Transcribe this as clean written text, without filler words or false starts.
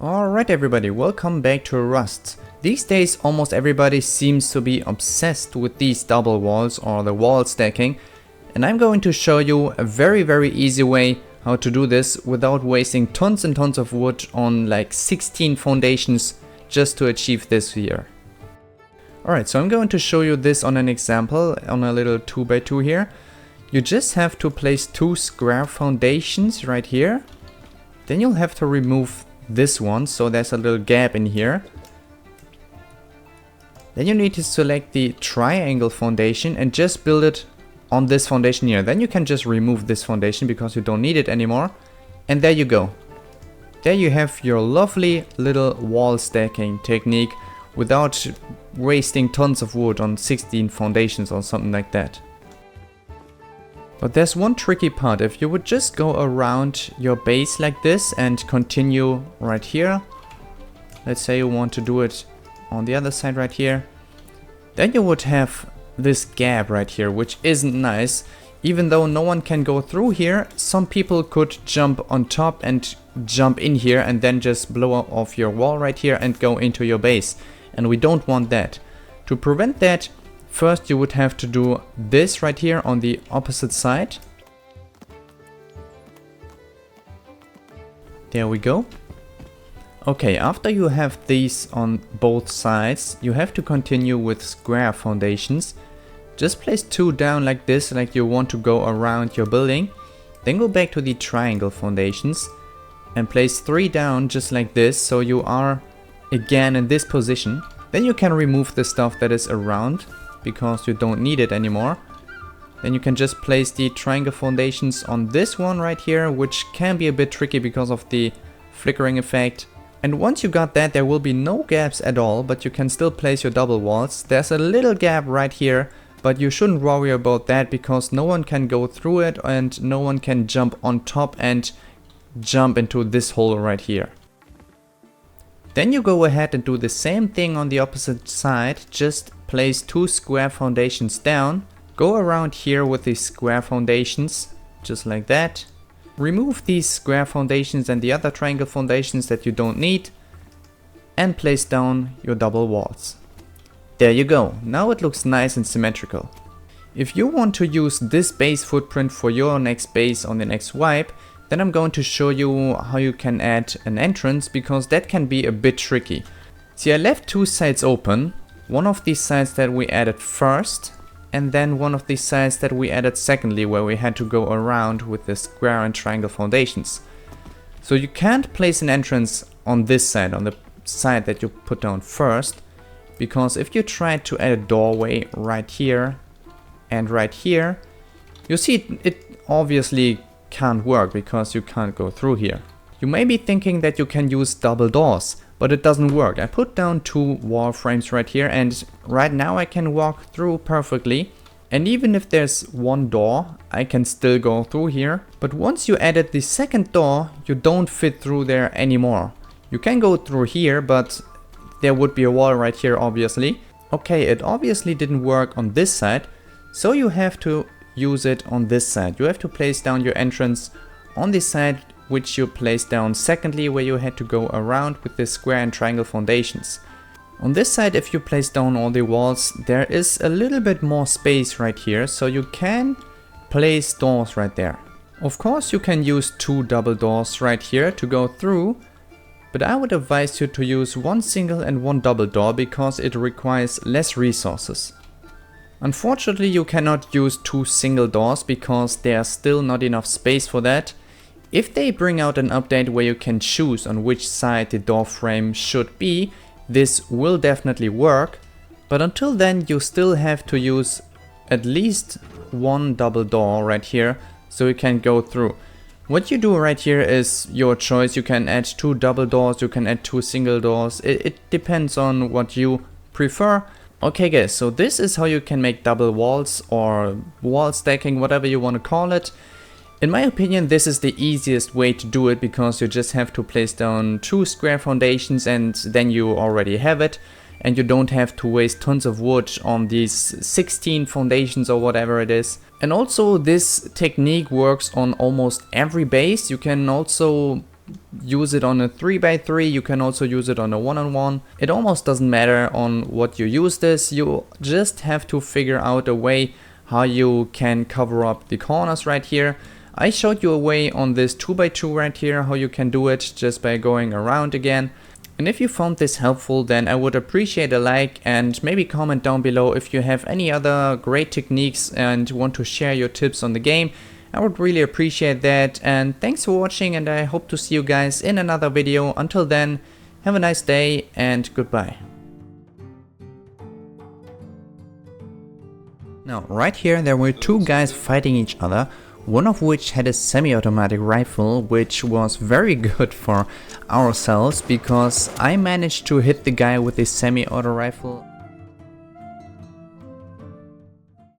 Alright everybody, welcome back to Rust. These days almost everybody seems to be obsessed with these double walls or the wall stacking, and I'm going to show you a very easy way how to do this without wasting tons and tons of wood on like 16 foundations just to achieve this here. Alright, so I'm going to show you this on an example on a little 2x2 here. You just have to place 2 square foundations right here. Then you'll have to remove this one, so there's a little gap in here. Then you need to select the triangle foundation and just build it on this foundation here. Then you can just remove this foundation because you don't need it anymore. And there you go. There you have your lovely little wall stacking technique without wasting tons of wood on 16 foundations or something like that. But there's one tricky part. If you would just go around your base like this and continue right here. Let's say you want to do it on the other side right here. Then you would have this gap right here, which isn't nice. Even though no one can go through here, some people could jump on top and jump in here and then just blow off your wall right here and go into your base. And we don't want that. To prevent that, first you would have to do this right here on the opposite side. There we go. Okay, after you have these on both sides, you have to continue with square foundations. Just place 2 down like this, like you want to go around your building. Then go back to the triangle foundations and place 3 down just like this, so you are again in this position. Then you can remove the stuff that is around, because you don't need it anymore. Then you can just place the triangle foundations on this one right here, which can be a bit tricky because of the flickering effect. And once you got that, there will be no gaps at all, but you can still place your double walls. There's a little gap right here, but you shouldn't worry about that because no one can go through it and no one can jump on top and jump into this hole right here. Then you go ahead and do the same thing on the opposite side. Just place 2 square foundations down. Go around here with the square foundations, just like that. Remove these square foundations and the other triangle foundations that you don't need. And place down your double walls. There you go. Now it looks nice and symmetrical. If you want to use this base footprint for your next base on the next wipe, then I'm going to show you how you can add an entrance, because that can be a bit tricky. See, I left 2 sides open. One of these sides that we added first, and then one of these sides that we added secondly, where we had to go around with the square and triangle foundations. So you can't place an entrance on this side, on the side that you put down first, because if you try to add a doorway right here and right here, you see it obviously can't work because you can't go through here. You may be thinking that you can use double doors, but it doesn't work. I put down 2 wall frames right here, and right now I can walk through perfectly. And even if there's 1 door, I can still go through here. But once you added the second door, you don't fit through there anymore. You can go through here, but there would be a wall right here obviously. Okay, it obviously didn't work on this side, so you have to use it on this side. You have to place down your entrance on this side, which you place down secondly, where you had to go around with the square and triangle foundations. On this side, if you place down all the walls, there is a little bit more space right here, so you can place doors right there. Of course, you can use 2 double doors right here to go through, but I would advise you to use 1 single and 1 double door because it requires less resources. Unfortunately, you cannot use 2 single doors because there's still not enough space for that. If they bring out an update where you can choose on which side the door frame should be, this will definitely work. But until then, you still have to use at least 1 double door right here so you can go through. What you do right here is your choice. You can add 2 double doors, you can add 2 single doors. It depends on what you prefer. Okay guys, so this is how you can make double walls or wall stacking, whatever you want to call it. In my opinion, this is the easiest way to do it because you just have to place down 2 square foundations and then you already have it. And you don't have to waste tons of wood on these 16 foundations or whatever it is. And also this technique works on almost every base. You can also use it on a 3x3, you can also use it on a 1-on-1. It almost doesn't matter on what you use this, you just have to figure out a way how you can cover up the corners right here. I showed you a way on this 2x2 right here, how you can do it just by going around again. And if you found this helpful, then I would appreciate a like and maybe comment down below if you have any other great techniques and want to share your tips on the game. I would really appreciate that, and thanks for watching, and I hope to see you guys in another video. Until then, have a nice day and goodbye. Now right here there were two guys fighting each other, one of which had a semi-automatic rifle, which was very good for ourselves because I managed to hit the guy with a semi-auto rifle.